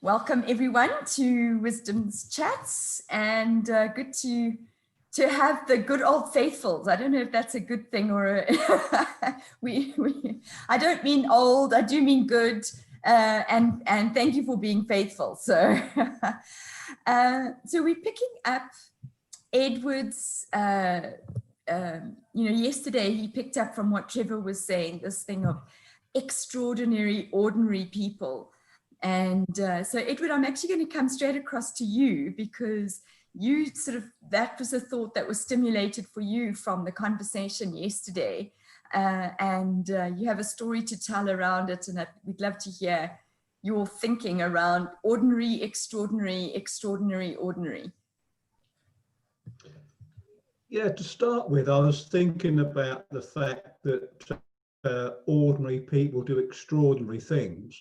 Welcome everyone to Wisdom's Chats, and good to have the good old faithfuls. I don't know if that's a good thing or I don't mean old, I do mean good, and thank you for being faithful. So so we're picking up Edward's yesterday he picked up from what Trevor was saying, this thing of extraordinary, ordinary people. And so Edward, I'm actually going to come straight across to you, because you that was a thought that was stimulated for you from the conversation yesterday. And you have a story to tell around it, and we'd love to hear your thinking around ordinary, extraordinary, extraordinary, ordinary. Yeah, to start with, I was thinking about the fact that ordinary people do extraordinary things.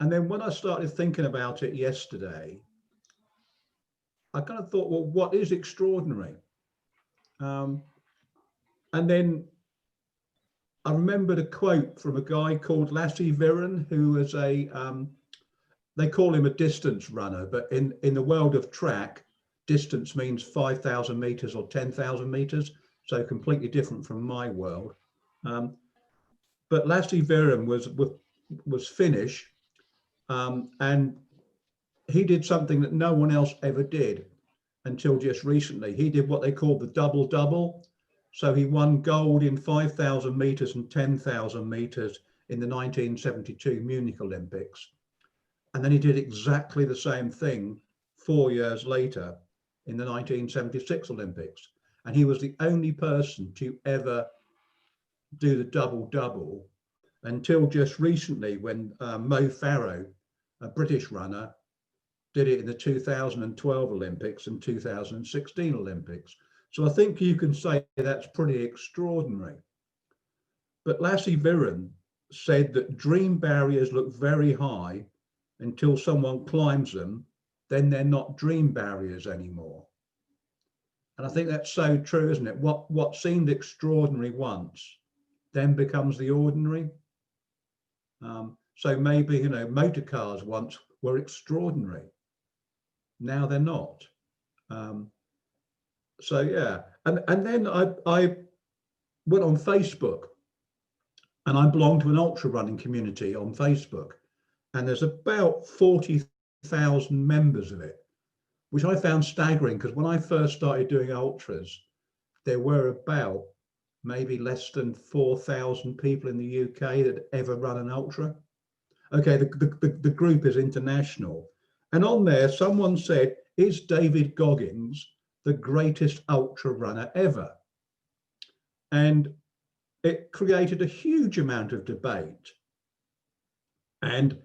And then when I started thinking about it yesterday, I kind of thought, well, what is extraordinary? And then I remembered a quote from a guy called Lassie Viren, who was they call him a distance runner, but in the world of track, distance means 5,000 meters or 10,000 meters, so completely different from my world. But Lassie Viren was Finnish, and he did something that no one else ever did until just recently. He did what they call the double-double. So he won gold in 5,000 meters and 10,000 meters in the 1972 Munich Olympics. And then he did exactly the same thing 4 years later in the 1976 Olympics. And he was the only person to ever do the double-double until just recently, when Mo Farah, a British runner, did it in the 2012 Olympics and 2016 Olympics. So I think you can say that's pretty extraordinary. But Lassie Viren said that dream barriers look very high until someone climbs them, then they're not dream barriers anymore. And I think that's so true, isn't it? What seemed extraordinary once then becomes the ordinary. So maybe, motor cars once were extraordinary. Now they're not. So yeah, and then I went on Facebook, and I belong to an ultra running community on Facebook, and there's about 40,000 members of it, which I found staggering, because when I first started doing ultras, there were about maybe less than 4,000 people in the UK that ever run an ultra. Okay, the group is international. And on there, someone said, is David Goggins the greatest ultra runner ever? And it created a huge amount of debate. And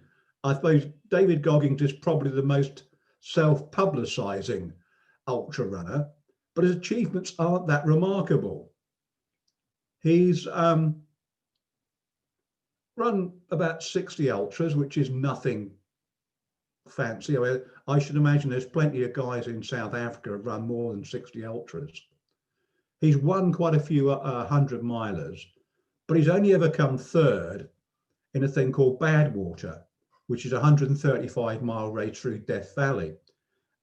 I suppose David Goggins is probably the most self-publicizing ultra runner, but his achievements aren't that remarkable. He's run about 60 ultras, which is nothing fancy. I should imagine there's plenty of guys in South Africa who have run more than 60 ultras. He's won quite a few 100-milers, but he's only ever come third in a thing called Badwater, which is a 135-mile race through Death Valley.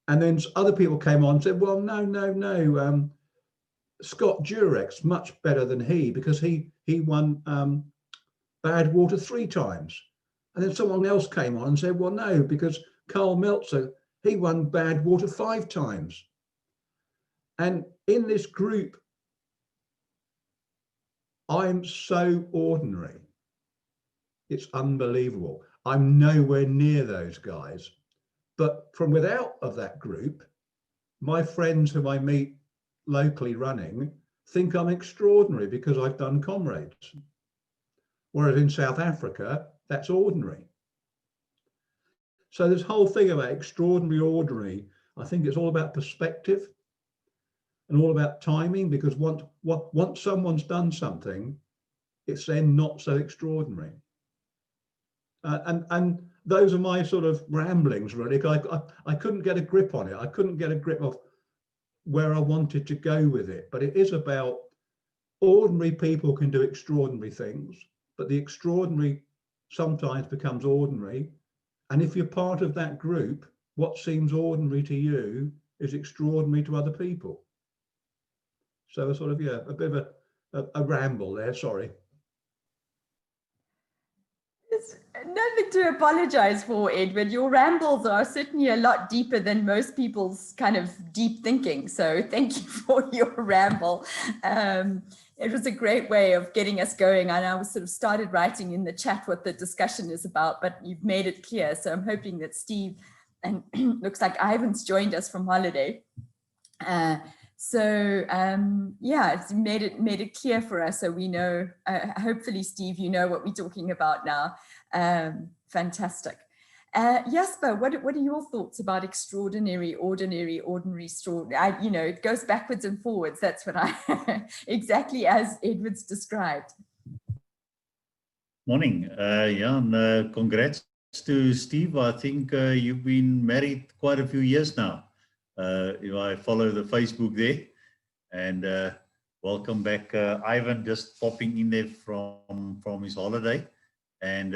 And then other people came on and said, well, no, Scott Jurek's much better than he, because he won Badwater 3 times. And then someone else came on and said, well, no, because Carl Meltzer, he won Badwater 5 times. And in this group, I'm so ordinary. It's unbelievable. I'm nowhere near those guys. But from without of that group, my friends who I meet locally running think I'm extraordinary because I've done comrades. Whereas in South Africa, that's ordinary. So this whole thing about extraordinary, ordinary, I think it's all about perspective and all about timing, because once someone's done something, it's then not so extraordinary. And those are my sort of ramblings, really. I couldn't get a grip on it. I couldn't get a grip of where I wanted to go with it. But it is about ordinary people can do extraordinary things, but the extraordinary sometimes becomes ordinary, And if you're part of that group, what seems ordinary to you is extraordinary to other people. So a sort of, yeah, a bit of a ramble there, sorry. There's nothing to apologize for, Edward. Your rambles are certainly a lot deeper than most people's kind of deep thinking. So thank you for your ramble. It was a great way of getting us going. And I was sort of started writing in the chat what the discussion is about, but you've made it clear. So I'm hoping that Steve, and looks like Ivan's joined us from holiday. Yeah, it's made it clear for us, so we know. Hopefully, Steve, you know what we're talking about now. Fantastic. Jasper, what are your thoughts about extraordinary, ordinary, ordinary, extraordinary? It goes backwards and forwards. That's what I exactly as Edward's described. Morning. Yeah, and congrats to Steve. I think you've been married quite a few years now. I follow the Facebook there, and welcome back, Ivan, just popping in there from his holiday. And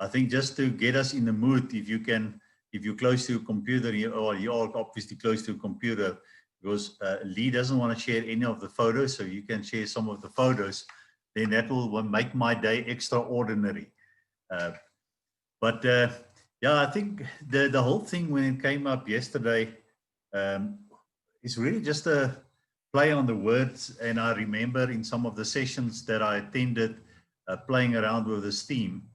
I think just to get us in the mood, if you're close to a computer, or you're obviously close to a computer, because Lee doesn't want to share any of the photos, so you can share some of the photos. Then that will make my day extraordinary. Yeah, I think the whole thing when it came up yesterday is really just a play on the words. And I remember in some of the sessions that I attended playing around with this theme.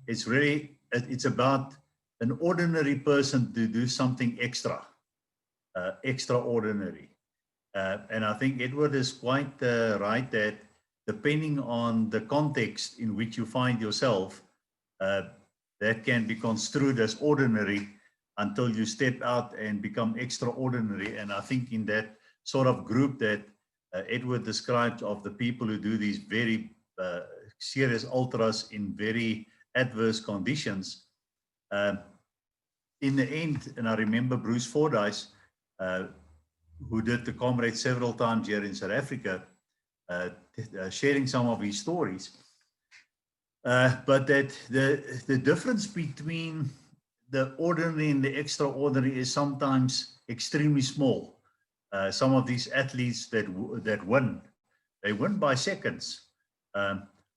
It's about an ordinary person to do something extraordinary. And I think Edward is quite right that depending on the context in which you find yourself, that can be construed as ordinary until you step out and become extraordinary. And I think in that sort of group that Edward described of the people who do these very serious ultras in very adverse conditions, in the end, and I remember Bruce Fordyce, who did the Comrade several times here in South Africa, sharing some of his stories. But that the difference between the ordinary and the extraordinary is sometimes extremely small. Some of these athletes that win, they win by seconds,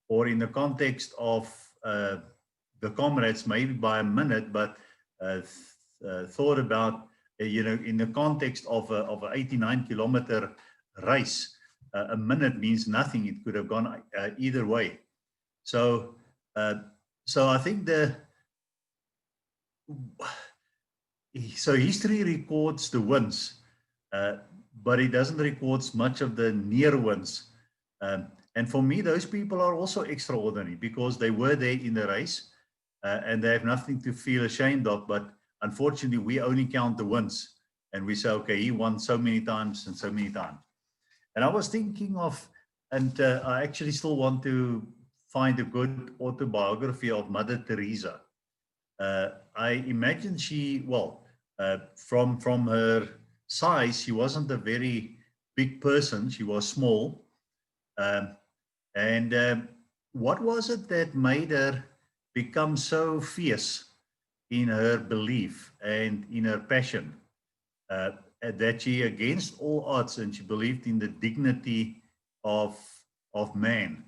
or in the context of the Comrades, maybe by a minute, but thought about, in the context of an 89-kilometer race, a minute means nothing. It could have gone either way. So I think history records the wins, but it doesn't record much of the near wins. And for me, those people are also extraordinary because they were there in the race, and they have nothing to feel ashamed of. But unfortunately, we only count the wins, and we say, okay, he won so many times and so many times. And I was thinking of, and I actually still want to find a good autobiography of Mother Teresa. I imagine from her size, she wasn't a very big person. She was small. What was it that made her become so fierce in her belief and in her passion, that she, against all odds, and she believed in the dignity of man,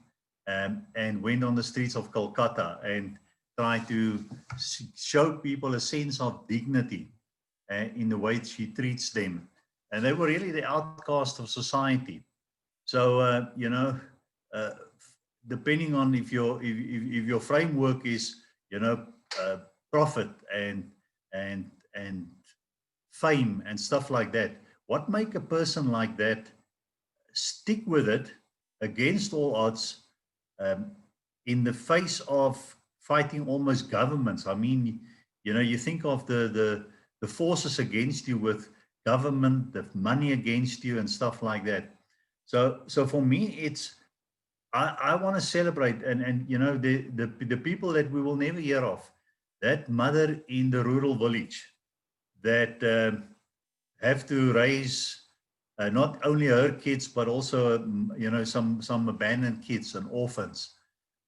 and went on the streets of Calcutta and tried to show people a sense of dignity in the way she treats them. And they were really the outcast of society. So, depending on if your framework is, profit and fame and stuff like that, what make a person like that stick with it against all odds, in the face of fighting almost governments? I mean, you think of the forces against you with government, the money against you and stuff like that. So for me, I want to celebrate and the people that we will never hear of, that mother in the rural village that have to raise not only her kids, but also some abandoned kids and orphans.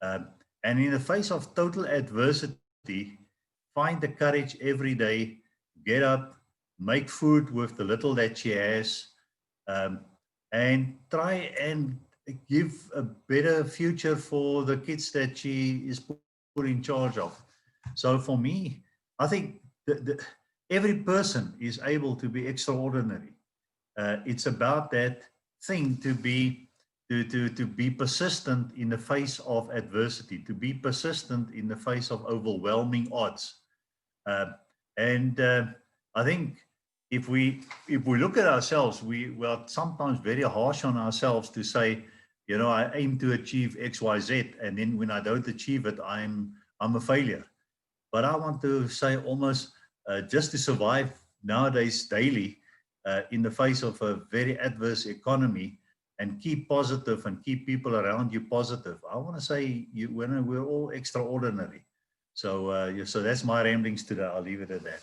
And in the face of total adversity, find the courage every day, get up, make food with the little that she has, and try and give a better future for the kids that she is put in charge of. So for me, I think every person is able to be extraordinary. It's about that thing to be persistent in the face of adversity, to be persistent in the face of overwhelming odds. And I think if we look at ourselves, we are sometimes very harsh on ourselves to say, you know, I aim to achieve X, Y, Z, and then when I don't achieve it, I'm a failure. But I want to say almost just to survive nowadays daily in the face of a very adverse economy, and keep positive and keep people around you positive. I want to say we're all extraordinary. So so that's my ramblings today. I'll leave it at that.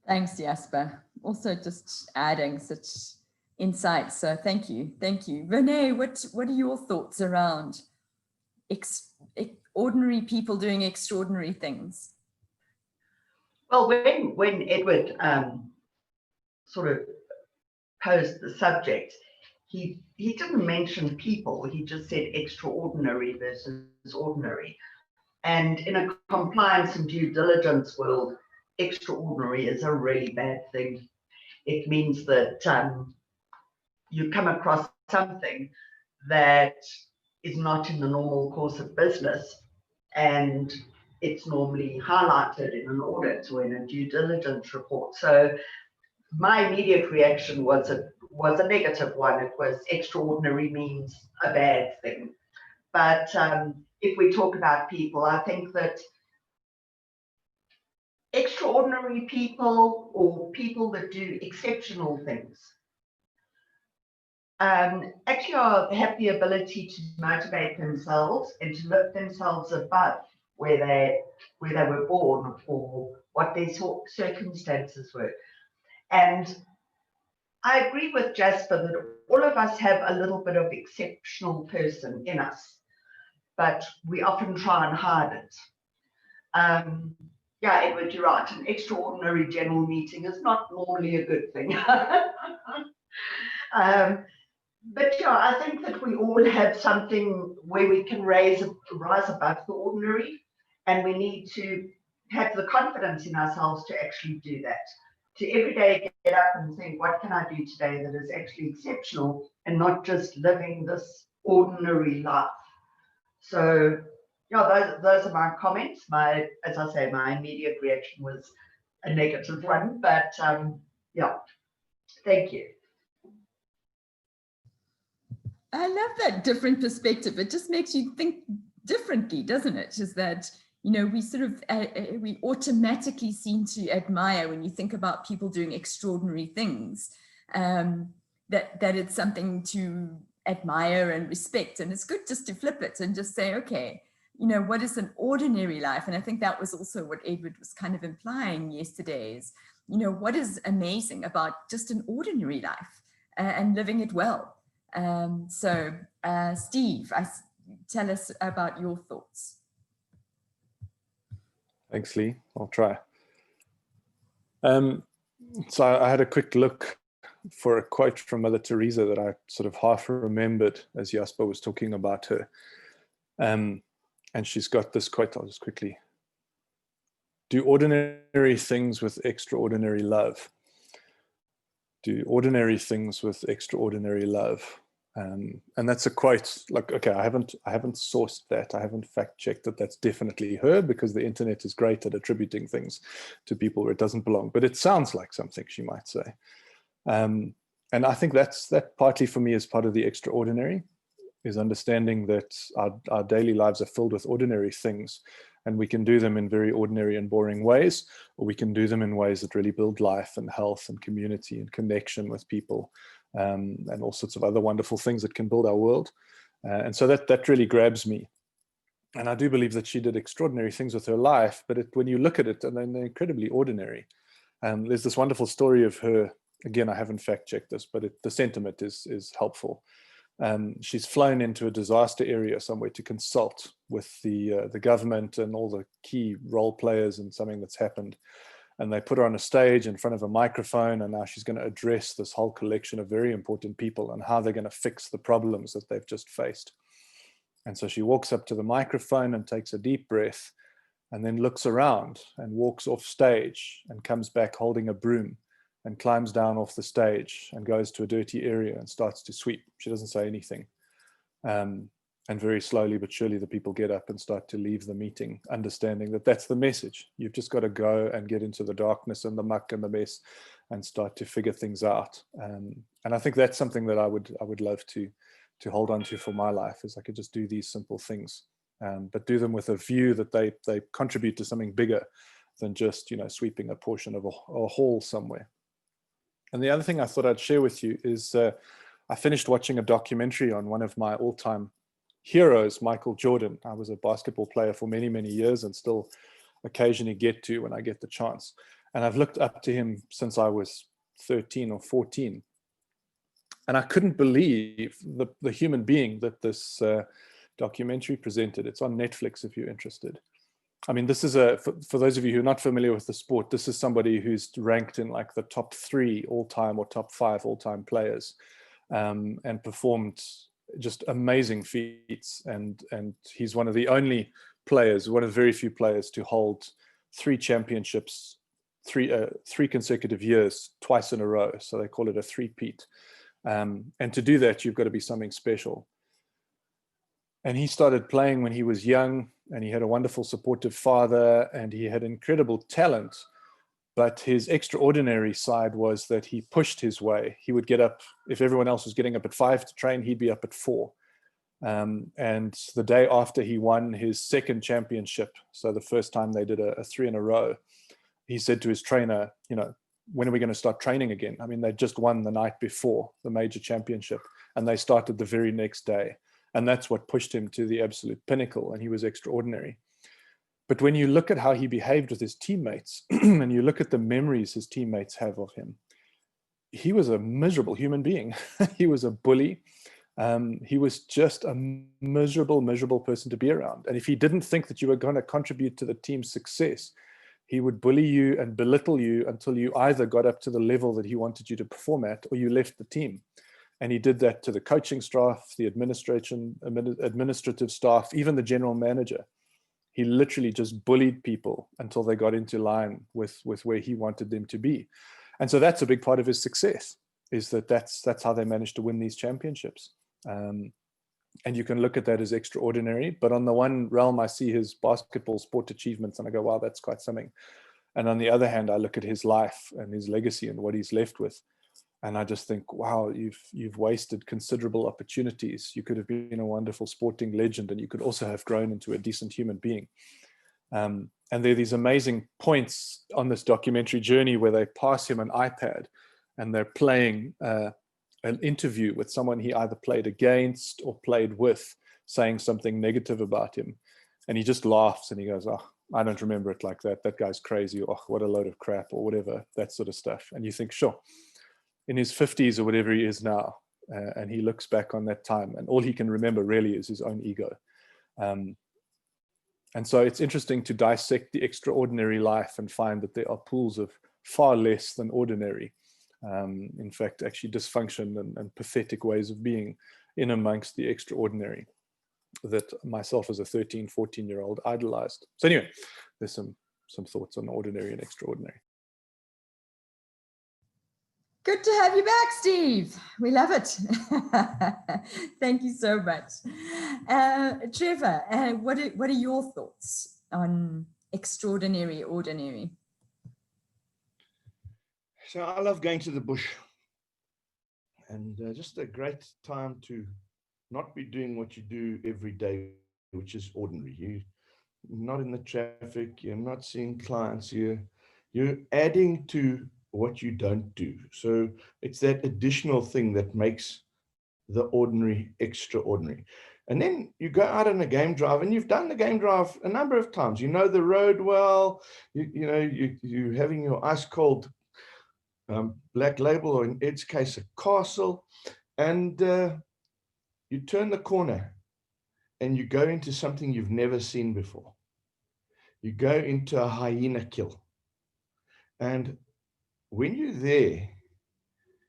Thanks, Jasper. Also just adding such insights. So thank you. Thank you. Renee, what are your thoughts around ordinary people doing extraordinary things? Well, when Edward sort of posed the subject, he didn't mention people, he just said extraordinary versus ordinary. And in a compliance and due diligence world, extraordinary is a really bad thing. It means that you come across something that is not in the normal course of business, and it's normally highlighted in an audit or in a due diligence report. So my immediate reaction was a negative one. It was extraordinary means a bad thing. But if we talk about people, I think that extraordinary people, or people that do exceptional things, actually have the ability to motivate themselves and to lift themselves above where they were born or what their circumstances were. And I agree with Jasper that all of us have a little bit of exceptional person in us, but we often try and hide it. Yeah, Edward, you're right. An extraordinary general meeting is not normally a good thing. But yeah, I think that we all have something where we can rise above the ordinary, and we need to have the confidence in ourselves to actually do that. To every day get up and think, what can I do today that is actually exceptional, and not just living this ordinary life. So yeah, those are my comments. As I say, my immediate reaction was a negative one, but yeah, thank you. I love that different perspective. It just makes you think differently, doesn't it? Is that, you know, we sort of, we automatically seem to admire when you think about people doing extraordinary things, that it's something to admire and respect. And it's good just to flip it and just say, okay, you know, what is an ordinary life? And I think that was also what Edward was kind of implying yesterday is, you know, what is amazing about just an ordinary life and living it well. So Steve, tell us about your thoughts. Thanks, Lee. I'll try. So I had a quick look for a quote from Mother Teresa that I sort of half remembered as Jasper was talking about her. And she's got this quote, I'll just quickly. Do ordinary things with extraordinary love. Do ordinary things with extraordinary love. And that's a quote, like, okay, I haven't sourced that. I haven't fact checked that that's definitely her, because the internet is great at attributing things to people where it doesn't belong, but it sounds like something she might say. And I think that partly for me is part of the extraordinary, is understanding that our daily lives are filled with ordinary things, and we can do them in very ordinary and boring ways, or we can do them in ways that really build life and health and community and connection with people. And all sorts of other wonderful things that can build our world. And so that really grabs me. And I do believe that she did extraordinary things with her life, but when you look at it, and they're incredibly ordinary. There's this wonderful story of her, again, I haven't fact checked this, but the sentiment is helpful. She's flown into a disaster area somewhere to consult with the government and all the key role players in something that's happened. And they put her on a stage in front of a microphone, and now she's going to address this whole collection of very important people and how they're going to fix the problems that they've just faced. And so she walks up to the microphone and takes a deep breath, and then looks around and walks off stage and comes back holding a broom and climbs down off the stage and goes to a dirty area and starts to sweep. She doesn't say anything. And very slowly but surely the people get up and start to leave the meeting, understanding that that's the message. You've just got to go and get into the darkness and the muck and the mess and start to figure things out. And I think that's something that I would love to hold on to for my life, is I could just do these simple things, but do them with a view that they contribute to something bigger than just, you know, sweeping a portion of a hall somewhere. And the other thing I thought I'd share with you is I finished watching a documentary on one of my all-time heroes, Michael Jordan. I was a basketball player for many, many years and still occasionally get to when I get the chance. And I've looked up to him since I was 13 or 14. And I couldn't believe the human being that this documentary presented. It's on Netflix if you're interested. I mean, this is for those of you who are not familiar with the sport, this is somebody who's ranked in like the top 3 all-time or top 5 all-time players, and performed just amazing feats. And he's one of the only players, one of the very few players to hold 3 championships, three consecutive years, twice in a row. So they call it a three-peat. And to do that, you've got to be something special. And he started playing when he was young, and he had a wonderful supportive father, and he had incredible talent. But his extraordinary side was that he pushed his way. He would get up, if everyone else was getting up at 5 to train, he'd be up at 4. And the day after he won his 2nd championship, so the first time they did a 3 in a row, he said to his trainer, you know, when are we going to start training again? I mean, they just won the night before the major championship, and they started the very next day. And that's what pushed him to the absolute pinnacle, and he was extraordinary. But when you look at how he behaved with his teammates, and you look at the memories his teammates have of him, he was a miserable human being. He was a bully. He was just a miserable person to be around. And if he didn't think that you were going to contribute to the team's success, he would bully you and belittle you until you either got up to the level that he wanted you to perform at, or you left the team. And he did that to the coaching staff, the administrative staff, even the general manager. He literally just bullied people until they got into line with where he wanted them to be. And so that's a big part of his success, is that's how they managed to win these championships. And you can look at that as extraordinary. But on the one realm, I see his basketball sport achievements and I go, wow, that's quite something. And on the other hand, I look at his life and his legacy and what he's left with. And I just think, wow, you've wasted considerable opportunities. You could have been a wonderful sporting legend, and you could also have grown into a decent human being. And there are these amazing points on this documentary journey where they pass him an iPad and they're playing an interview with someone he either played against or played with, saying something negative about him. And he just laughs and he goes, oh, I don't remember it like that. That guy's crazy. Oh, what a load of crap, or whatever, that sort of stuff. And you think, sure. In his 50s or whatever he is now, and he looks back on that time, and all he can remember really is his own ego. And so it's interesting to dissect the extraordinary life and find that there are pools of far less than ordinary. In fact, actually dysfunction and pathetic ways of being in amongst the extraordinary that myself as a 13, 14-year-old idolized. So anyway, there's some thoughts on ordinary and extraordinary. Good to have you back, Steve. We love it. Thank you so much. Trevor, what are your thoughts on extraordinary, ordinary? So I love going to the bush, and just a great time to not be doing what you do every day, which is ordinary. You're not in the traffic, you're not seeing clients, you're adding to what you don't do. So it's that additional thing that makes the ordinary extraordinary. And then you go out on a game drive, and you've done the game drive a number of times. You know the road well. You're having your ice cold black label, or in Ed's case, a castle, and you turn the corner and you go into something you've never seen before. You go into a hyena kill. And when you're there,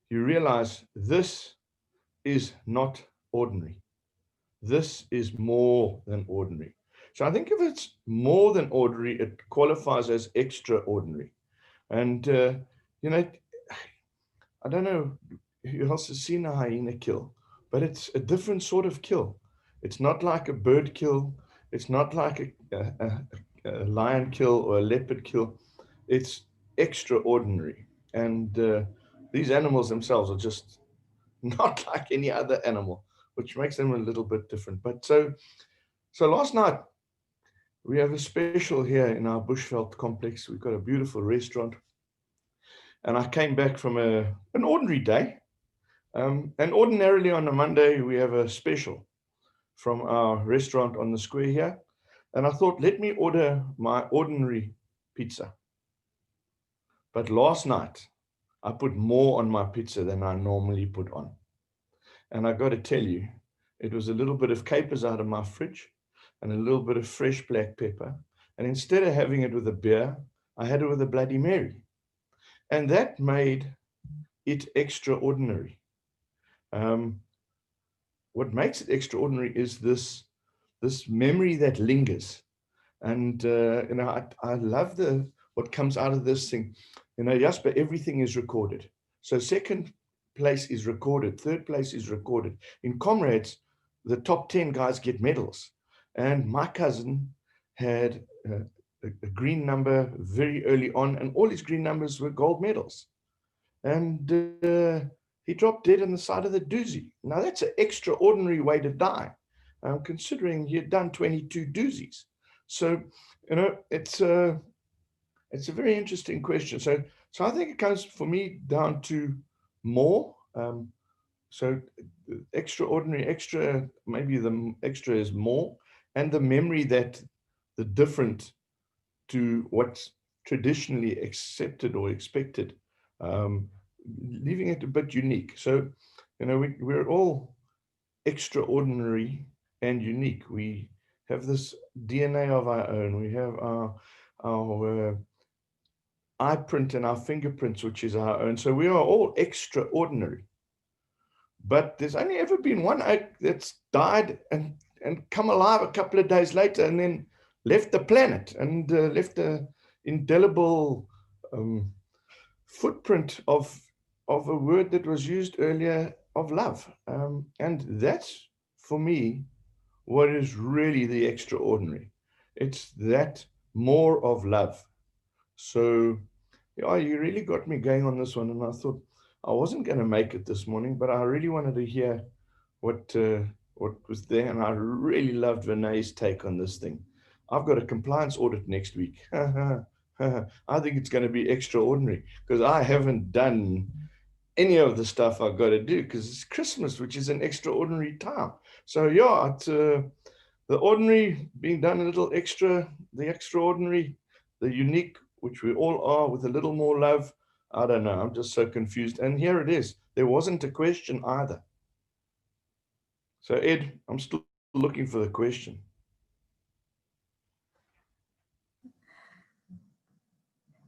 you realize this is not ordinary. This is more than ordinary. So I think if it's more than ordinary, it qualifies as extraordinary. And, you know, I don't know who else has seen a hyena kill, but it's a different sort of kill. It's not like a bird kill. It's not like a lion kill or a leopard kill. It's extraordinary. And these animals themselves are just not like any other animal, which makes them a little bit different. But so last night, we have a special here in our Bushveld complex. We've got a beautiful restaurant. And I came back from an ordinary day. And ordinarily on a Monday, we have a special from our restaurant on the square here. And I thought, let me order my ordinary pizza. But last night, I put more on my pizza than I normally put on. And I got to tell you, it was a little bit of capers out of my fridge and a little bit of fresh black pepper. And instead of having it with a beer, I had it with a Bloody Mary. And that made it extraordinary. What makes it extraordinary is this memory that lingers. And you know, I love what comes out of this thing. You know, Jasper, everything is recorded. So second place is recorded, third place is recorded. In Comrades, the top 10 guys get medals. And my cousin had a green number very early on, and all his green numbers were gold medals. And he dropped dead on the side of the doozy. Now, that's an extraordinary way to die, considering he had done 22 doozies. So, you know, it's a very interesting question. So I think it comes for me down to more. So extraordinary, extra, maybe the extra is more, and the memory that the different to what's traditionally accepted or expected, leaving it a bit unique. So, you know, we're all extraordinary and unique. We have this DNA of our own. We have our eye print and our fingerprints, which is our own. So we are all extraordinary. But there's only ever been one oak that's died and come alive a couple of days later and then left the planet and left an indelible footprint of a word that was used earlier, of love. And that's, for me, what is really the extraordinary. It's that more of love. So, yeah, you really got me going on this one. And I thought I wasn't going to make it this morning, but I really wanted to hear what was there. And I really loved Renee's take on this thing. I've got a compliance audit next week. I think it's going to be extraordinary because I haven't done any of the stuff I've got to do because it's Christmas, which is an extraordinary time. So yeah, it's the ordinary being done a little extra, the extraordinary, the unique, which we all are, with a little more love. I don't know. I'm just so confused. And here it is. There wasn't a question either. So Ed, I'm still looking for the question.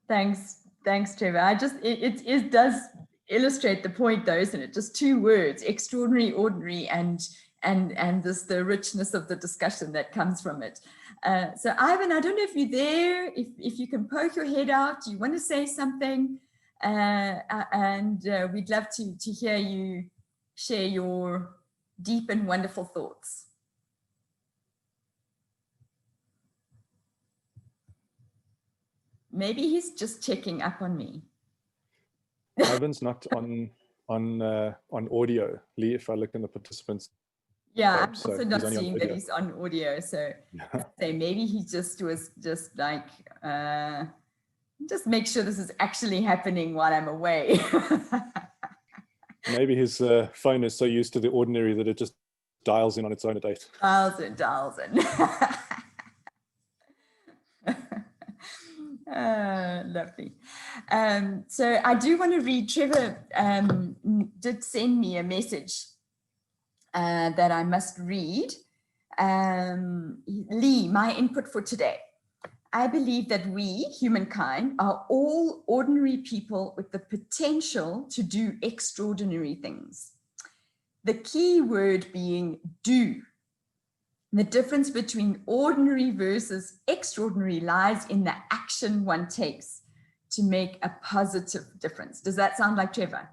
Thanks, Trevor. It does illustrate the point, though, isn't it? Just two words: extraordinary, ordinary, and the richness of the discussion that comes from it. So Ivan, I don't know if you're there, if you can poke your head out, you want to say something, and we'd love to hear you share your deep and wonderful thoughts. Maybe he's just checking up on me. Ivan's not on audio, Lee, if I look in the participants. Yeah, I'm so also not seeing that he's on audio. So say maybe he just was just like, just make sure this is actually happening while I'm away. Maybe his phone is so used to the ordinary that it just dials in on its own date. Dials in. Lovely. So I do want to read, Trevor did send me a message that I must read. Lee, my input for today. I believe that we, humankind, are all ordinary people with the potential to do extraordinary things. The key word being do. The difference between ordinary versus extraordinary lies in the action one takes to make a positive difference. Does that sound like Trevor?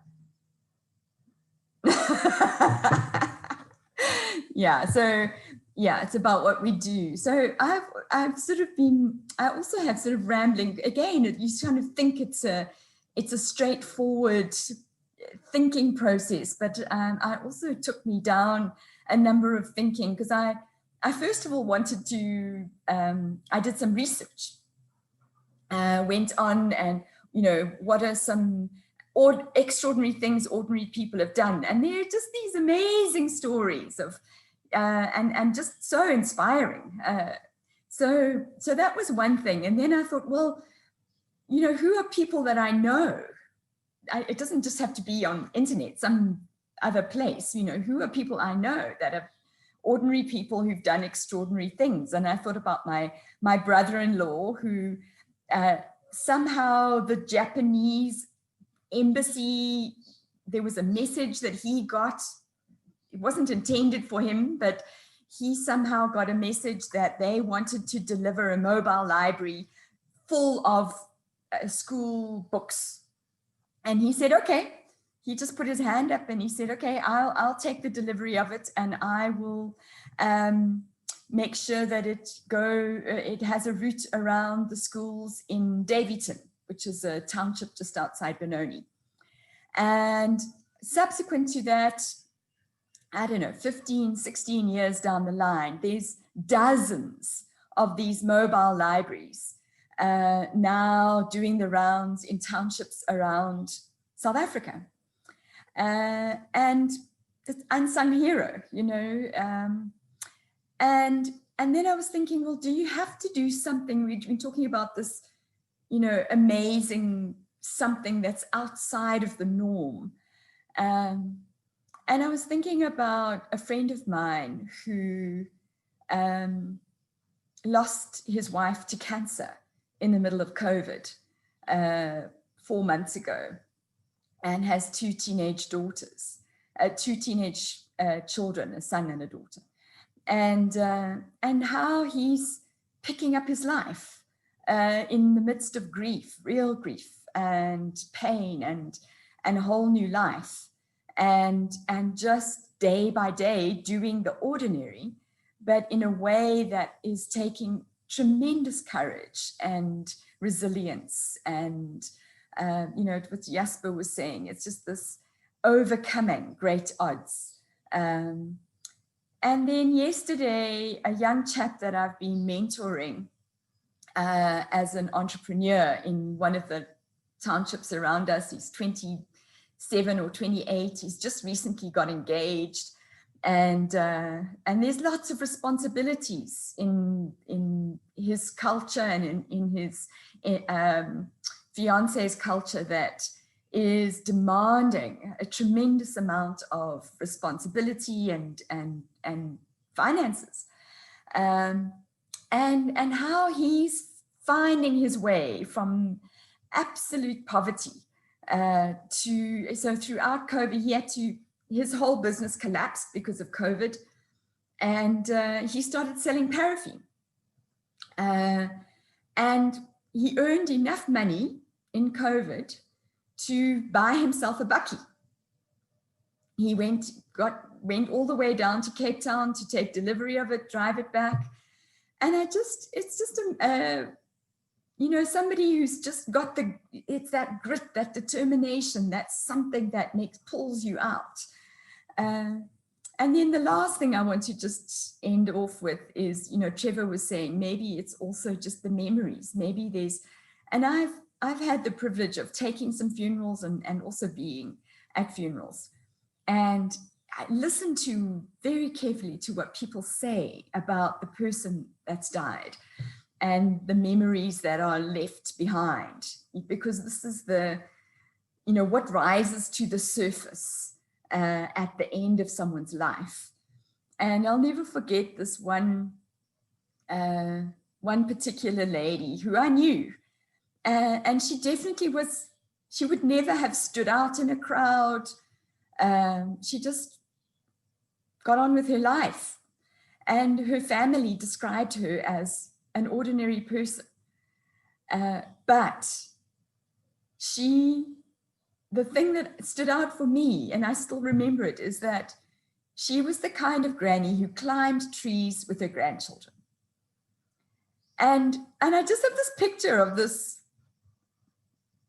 Yeah, so yeah, it's about what we do. So I've sort of been, I also have sort of rambling again. You kind of think it's a straightforward thinking process, but I also took me down a number of thinking, because I first of all wanted to, I did some research, went on and, what are some extraordinary things ordinary people have done. And there are just these amazing stories of, and just so inspiring. So that was one thing. And then I thought, well, who are people that I know? It doesn't just have to be on internet, some other place, who are people I know that are ordinary people who've done extraordinary things. And I thought about my brother-in-law who somehow the Japanese embassy, there was a message that he got. It wasn't intended for him, but he somehow got a message that they wanted to deliver a mobile library full of school books. And he said, okay. He just put his hand up and he said, okay, I'll take the delivery of it, and I will make sure that it has a route around the schools in Davyton, which is a township just outside Benoni. And subsequent to that, I don't know, 15, 16 years down the line, there's dozens of these mobile libraries now doing the rounds in townships around South Africa. And this unsung hero, and then I was thinking, well, do you have to do something? We've been talking about this, amazing something that's outside of the norm. And I was thinking about a friend of mine who lost his wife to cancer in the middle of COVID 4 months ago, and has two teenage daughters, two teenage children, a son and a daughter, and how he's picking up his life in the midst of grief, real grief and pain, and a whole new life. And just day by day doing the ordinary, but in a way that is taking tremendous courage and resilience. And what Jasper was saying, it's just this overcoming great odds. And then yesterday, a young chap that I've been mentoring as an entrepreneur in one of the townships around us, he's 27 or 28. He's just recently got engaged, and there's lots of responsibilities in his culture and in his fiance's culture that is demanding a tremendous amount of responsibility and finances, and how he's finding his way from absolute poverty so throughout COVID, his whole business collapsed because of COVID, and he started selling paraffin, and he earned enough money in COVID to buy himself a bakkie. He went all the way down to Cape Town to take delivery of it, drive it back, and it's just somebody who's just got it's that grit, that determination, that's something that pulls you out. And then the last thing I want to just end off with is, Trevor was saying, maybe it's also just the memories. Maybe and I've had the privilege of taking some funerals and also being at funerals. And I listen very carefully to what people say about the person that's died and the memories that are left behind, because this is what rises to the surface at the end of someone's life. And I'll never forget this one particular lady who I knew. And she definitely was, she would never have stood out in a crowd. She just got on with her life. And her family described her as an ordinary person. But the thing that stood out for me, and I still remember it, is that she was the kind of granny who climbed trees with her grandchildren. And I just have this picture of this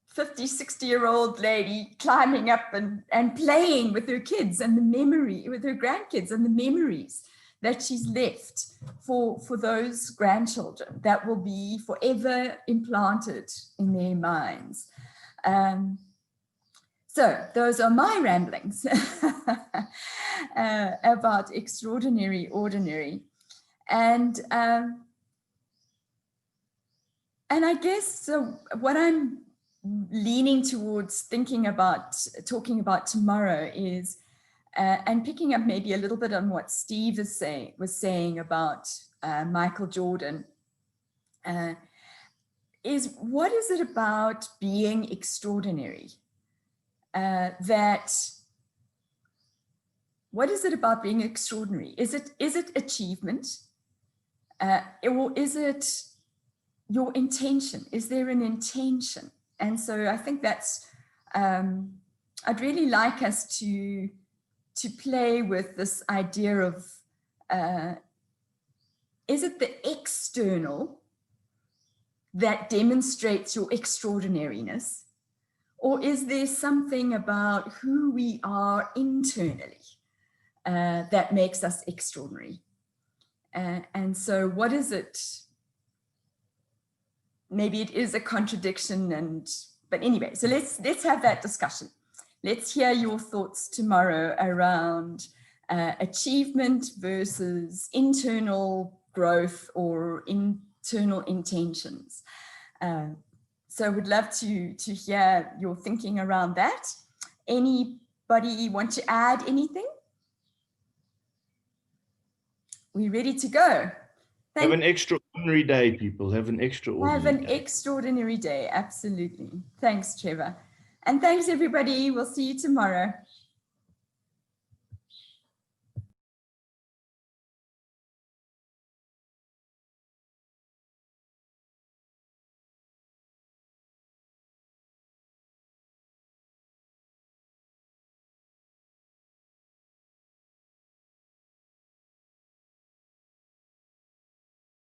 50, 60-year-old lady climbing up and playing with her kids and with her grandkids and the memories that she's left for those grandchildren that will be forever implanted in their minds. So those are my ramblings about extraordinary, ordinary. And I guess so what I'm leaning towards talking about tomorrow is, and picking up maybe a little bit on what Steve was saying about Michael Jordan, is what is it about being extraordinary? What is it about being extraordinary? Is it achievement? Or is it your intention? Is there an intention? And so I think that's, I'd really like us to play with this idea of, is it the external that demonstrates your extraordinariness? Or is there something about who we are internally that makes us extraordinary? And so what is it? Maybe it is a contradiction, but anyway, so let's have that discussion. Let's hear your thoughts tomorrow around achievement versus internal growth or internal intentions. So I would love to hear your thinking around that. Anybody want to add anything? We ready to go? Have an extraordinary day, people. Have an extraordinary day. Extraordinary day, absolutely. Thanks, Trevor. And thanks, everybody. We'll see you tomorrow.